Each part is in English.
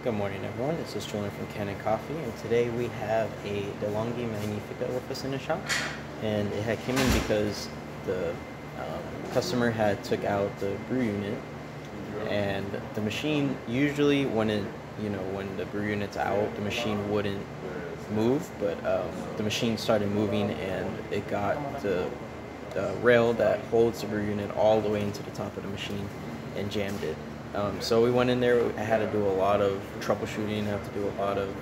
Good morning, everyone. This is Julian from Cannon Coffee, and today we have a Delonghi Magnifica with us in the shop. And it had came in because the customer had took out the brew unit, and the machine usually when the brew unit's out, the machine wouldn't move, but the machine started moving, and it got the rail that holds the brew unit all the way into the top of the machine and jammed it. So we went in there. I had to do a lot of troubleshooting. Have to do a lot of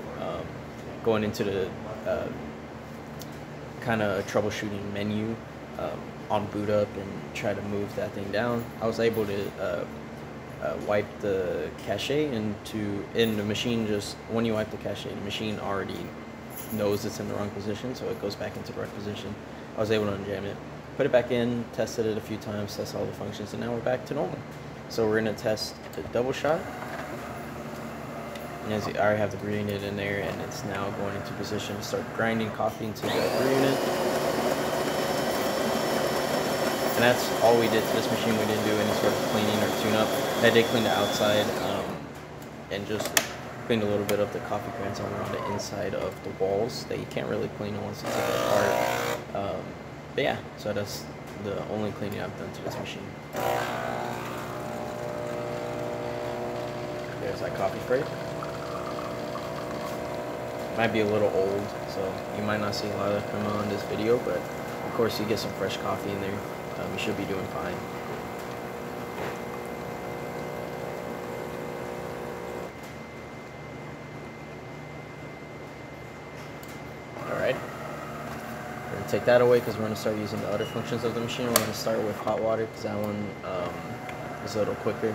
going into the kind of troubleshooting menu on boot up and try to move that thing down. I was able to wipe the cache in the machine. Just when you wipe the cache, the machine already knows it's in the wrong position, so it goes back into the right position. I was able to unjam it, put it back in, tested it a few times, test all the functions, and now we're back to normal. So we're going to test the double shot. And as I already have the brew unit in there, and it's now going into position to start grinding coffee into the brew unit. And that's all we did to this machine. We didn't do any sort of cleaning or tune-up. I did clean the outside and just cleaned a little bit of the coffee grains around the inside of the walls that you can't really clean it once you take it apart. But yeah, so that's the only cleaning I've done to this machine. There's that coffee crate. Might be a little old, so you might not see a lot of them on this video, but of course you get some fresh coffee in there. You should be doing fine. Alright. We're going to take that away because we're going to start using the other functions of the machine. We're going to start with hot water because that one is a little quicker.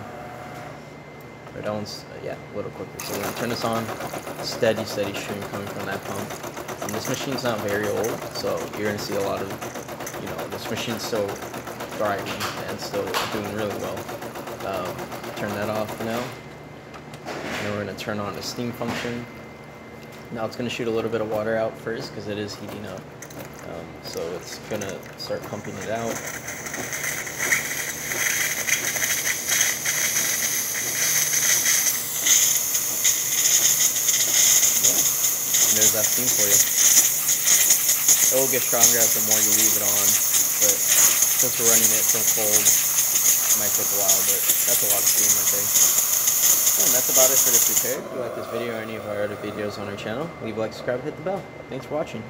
Or that one's, yeah, a little quicker. So we're going to turn this on. Steady stream coming from that pump. This machine's not very old, so you're going to see a lot of, this machine's still thriving and still doing really well. Turn that off for now. And we're going to turn on the steam function. Now it's going to shoot a little bit of water out first because it is heating up. So it's going to start pumping it out. There's that steam for you. It will get stronger as the more you leave it on, but since we're running it from cold, it might take a while, but that's a lot of steam right there. And that's about it for this repair. If you like this video or any of our other videos on our channel, leave a like, subscribe, hit the bell. Thanks for watching.